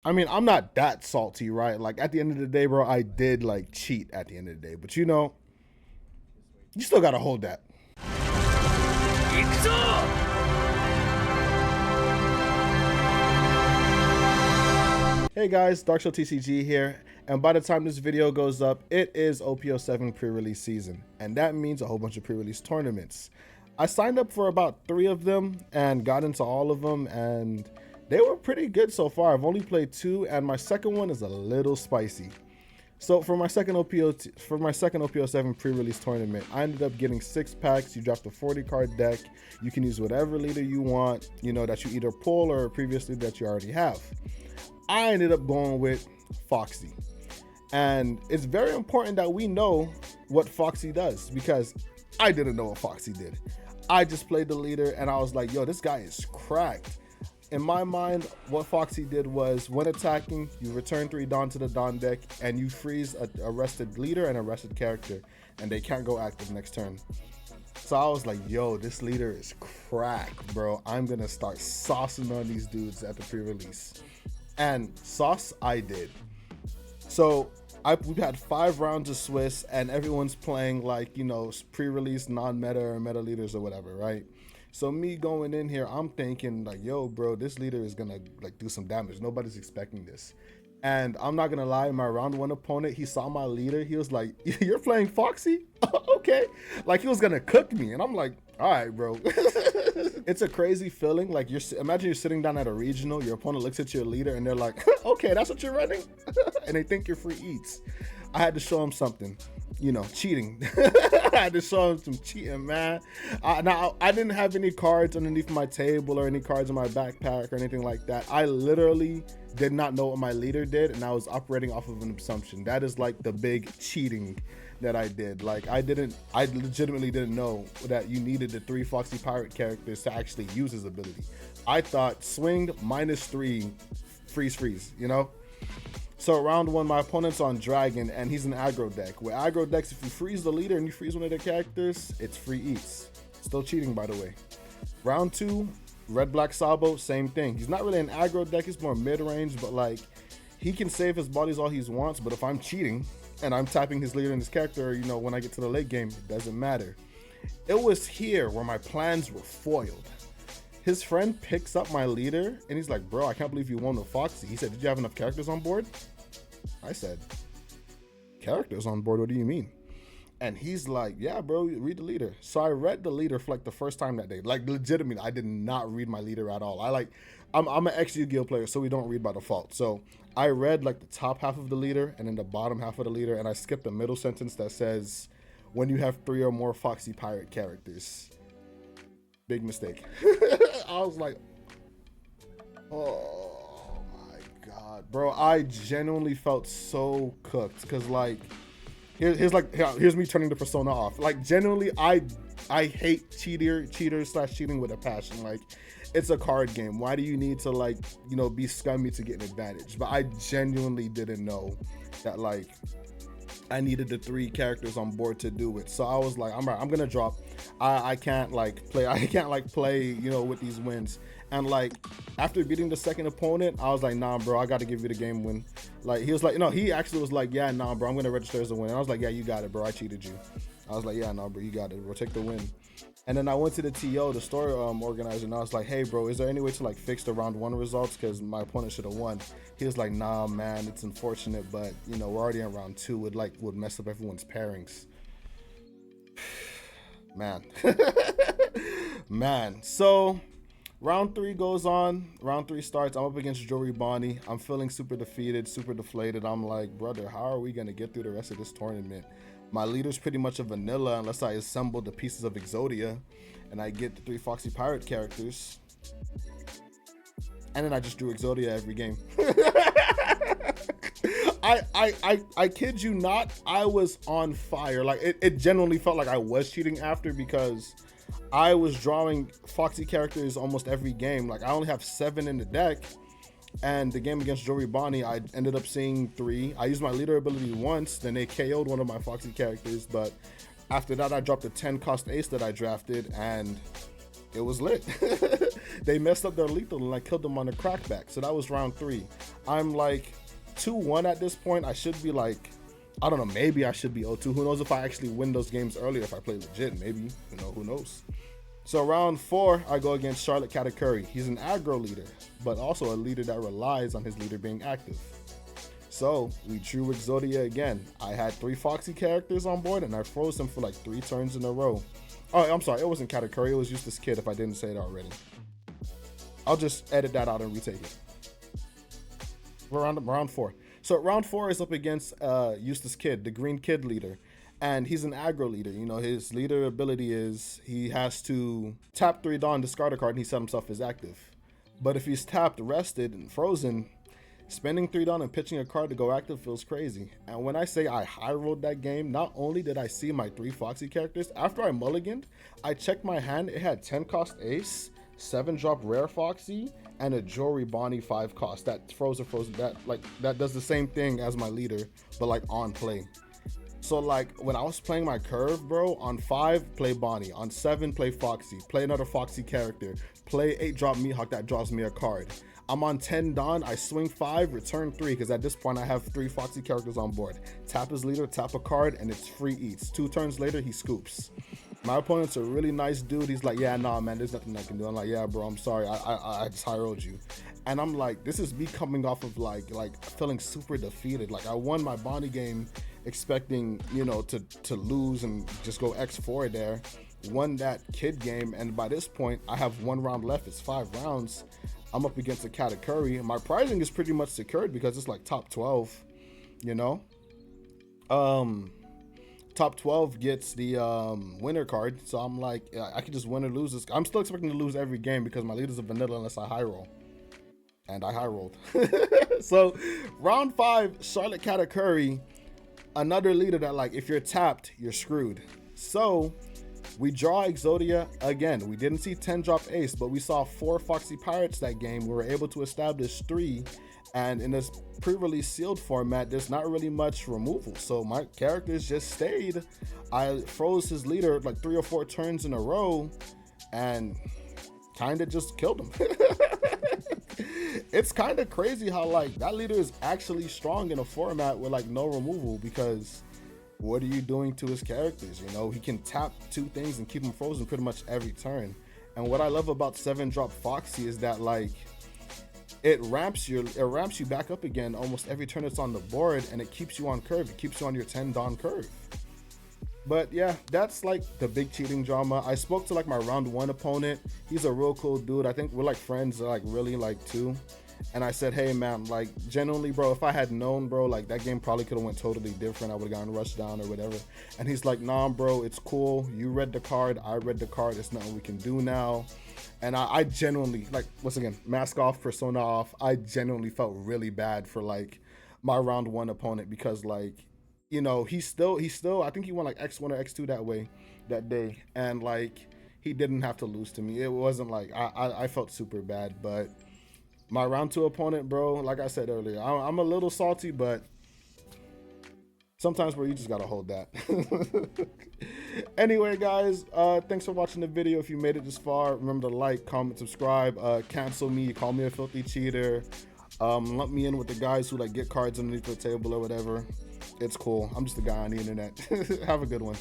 I mean, I'm not that salty, right? Like at the end of the day, bro, I did like cheat at the end of the day, but you know, you still gotta hold that. Hey guys, Dark Show TCG here, and by the time this video goes up, it is OP07 pre-release season, and that means a whole bunch of pre-release tournaments. I signed up for about 3 of them and got into all of them, and they were pretty good so far. I've only played 2, and my second one is a little spicy. So for my second OP07 pre-release tournament, I ended up getting 6 packs. You draft a 40 card deck. You can use whatever leader you want, you know, that you either pull or previously that you already have. I ended up going with Foxy. And it's very important that we know what Foxy does, because I didn't know what Foxy did. I just played the leader and I was like, yo, this guy is cracked. In my mind, what Foxy did was, when attacking, you return 3 Dawn to the Dawn deck and you freeze a rested leader and a rested character, and they can't go active next turn. So I was like, yo, this leader is cracked, bro. I'm gonna start saucing on these dudes at the pre-release. And sauce I did. So we've had 5 rounds of Swiss, and everyone's playing like, you know, pre-release non-meta or meta leaders or whatever, right? So me going in here, I'm thinking like, yo, bro, this leader is gonna like do some damage. Nobody's expecting this. And I'm not gonna lie, my round 1 opponent, he saw my leader. He was like, you're playing Foxy? Okay. Like he was gonna cook me. And I'm like, all right, bro. It's a crazy feeling. Like imagine you're sitting down at a regional, your opponent looks at your leader and they're like, okay, that's what you're running? And they think you're free eats. I had to show him something, you know, cheating. I had to show him some cheating, man. Now, I didn't have any cards underneath my table or any cards in my backpack or anything like that. I literally did not know what my leader did, and I was operating off of an assumption. That is like the big cheating that I did. Like I legitimately didn't know that you needed the 3 Foxy Pirate characters to actually use his ability. I thought swing -3, freeze, you know? So round 1, my opponent's on Dragon, and he's an aggro deck. With aggro decks, if you freeze the leader and you freeze one of their characters, it's free eats. Still cheating, by the way. Round 2, Red Black Sabo, same thing. He's not really an aggro deck, he's more mid-range, but like, he can save his bodies all he wants, but if I'm cheating and I'm tapping his leader and his character, you know, when I get to the late game, it doesn't matter. It was here where my plans were foiled. His friend picks up my leader and he's like, bro, I can't believe you won with Foxy. He said, did you have enough characters on board? I said, characters on board? What do you mean? And he's like, yeah, bro, read the leader. So I read the leader for like the first time that day. Like legitimately, I did not read my leader at all. I'm an ex-Yu-Gi-Oh player, so we don't read by default. So I read like the top half of the leader and then the bottom half of the leader, and I skipped the middle sentence that says, when you have 3 or more Foxy Pirate characters. Big mistake. I was like, oh my God, bro. I genuinely felt so cooked, because like, here's me turning the persona off. Like genuinely, I hate cheaters/cheating with a passion. Like, it's a card game. Why do you need to, like, you know, be scummy to get an advantage? But I genuinely didn't know that like I needed the 3 characters on board to do it. So I was like, I'm gonna drop. I can't play, you know, with these wins. And like, after beating the second opponent, I was like, nah, bro, I gotta give you the game win. Like, he was like, no, he actually was like, yeah, nah, bro, I'm gonna register as a win. And I was like, yeah, you got it, bro, I cheated you. I was like, yeah, nah, bro, you got it, bro, take the win. And then I went to the TO, the story organizer, and I was like, hey, bro, is there any way to like fix the round 1 results? Because my opponent should have won. He was like, nah, man, it's unfortunate, but you know, we're already in round 2. It like would mess up everyone's pairings. Man. Man. So round 3 goes on. Round 3 starts. I'm up against Jory Bonnie. I'm feeling super defeated, super deflated. I'm like, brother, how are we gonna get through the rest of this tournament? My leader's pretty much a vanilla unless I assemble the pieces of Exodia and I get the 3 Foxy Pirate characters. And then I just drew Exodia every game. I kid you not, I was on fire. Like it genuinely felt like I was cheating after, because I was drawing Foxy characters almost every game. Like I only have 7 in the deck. And the game against Jory Bonnie, I ended up seeing 3. I used my leader ability once, then they KO'd one of my Foxy characters. But after that, I dropped a 10 cost ace that I drafted, and it was lit. They messed up their lethal and I killed them on the crackback. So that was round 3. I'm like 2-1 at this point. I should be like, I don't know, maybe I should be 0-2. Who knows if I actually win those games earlier if I play legit, maybe, you know, who knows. So round 4, I go against Charlotte Katakuri. He's an aggro leader, but also a leader that relies on his leader being active. So we drew Exodia again. I had 3 Foxy characters on board and I froze him for like 3 turns in a row. Oh, I'm sorry, it wasn't Katakuri, it was Eustace Kid if I didn't say it already. I'll just edit that out and retake it. We're on round 4. So round 4 is up against Eustace Kid, the green kid leader. And he's an aggro leader. You know, his leader ability is he has to tap 3 Dawn, discard a card, and he set himself as active. But if he's tapped, rested, and frozen, spending 3 Dawn and pitching a card to go active feels crazy. And when I say I high rolled that game, not only did I see my 3 Foxy characters, after I mulliganed, I checked my hand, it had 10 cost Ace, 7 drop Rare Foxy, and a Jory Bonnie 5 cost. That frozen, that does the same thing as my leader, but like on play. So like when I was playing my curve, bro, on 5, play Bonnie. On 7, play Foxy. Play another Foxy character. Play 8 drop Mihawk that draws me a card. I'm on 10 Dawn, I swing 5, return 3, because at this point I have 3 Foxy characters on board. Tap his leader, tap a card, and it's free eats. 2 turns later, he scoops. My opponent's a really nice dude. He's like, yeah, nah, man, there's nothing I can do. I'm like, yeah, bro, I'm sorry. I just high rolled you. And I'm like, this is me coming off of like feeling super defeated. Like I won my Bonnie game expecting, you know, to lose and just go X4 there. Won that kid game, and by this point, I have 1 round left. It's 5 rounds. I'm up against a Katakuri. My pricing is pretty much secured because it's like top 12, you know? Top 12 gets the winner card, so I'm like, I could just win or lose this. I'm still expecting to lose every game because my leader's a vanilla unless I high roll. And I high rolled. So round 5, Charlotte Katakuri, another leader that like, if you're tapped, you're screwed. So we draw Exodia again. We didn't see 10 drop Ace, but we saw 4 Foxy Pirates that game. We were able to establish 3. And in this pre-release sealed format, there's not really much removal. So my characters just stayed. I froze his leader like 3 or 4 turns in a row and kind of just killed him. It's kind of crazy how like that leader is actually strong in a format with like no removal, because what are you doing to his characters? You know, he can tap 2 things and keep them frozen pretty much every turn. And what I love about 7 drop Foxy is that like it ramps you back up again almost every turn it's on the board, and it keeps you on curve. It keeps you on your 10 Dawn curve. But yeah, that's like the big cheating drama. I spoke to like my round 1 opponent. He's a real cool dude. I think we're like friends, like really like 2. And I said, hey man, like genuinely, bro, if I had known, bro, like that game probably could have went totally different. I would have gotten rushed down or whatever. And he's like, nah, bro, it's cool. You read the card. I read the card. There's nothing we can do now. And I genuinely, like, once again, mask off, persona off, I genuinely felt really bad for like my round 1 opponent, because like, you know, he's still, I think he won like X1 or X2 that day. And like, he didn't have to lose to me. It wasn't like, I felt super bad. But my round 2 opponent, bro, like I said earlier, I'm a little salty, but sometimes, bro, you just gotta hold that. Anyway, guys, thanks for watching the video. If you made it this far, remember to like, comment, subscribe, cancel me, call me a filthy cheater, lump me in with the guys who like get cards underneath the table or whatever. It's cool. I'm just a guy on the internet. Have a good one.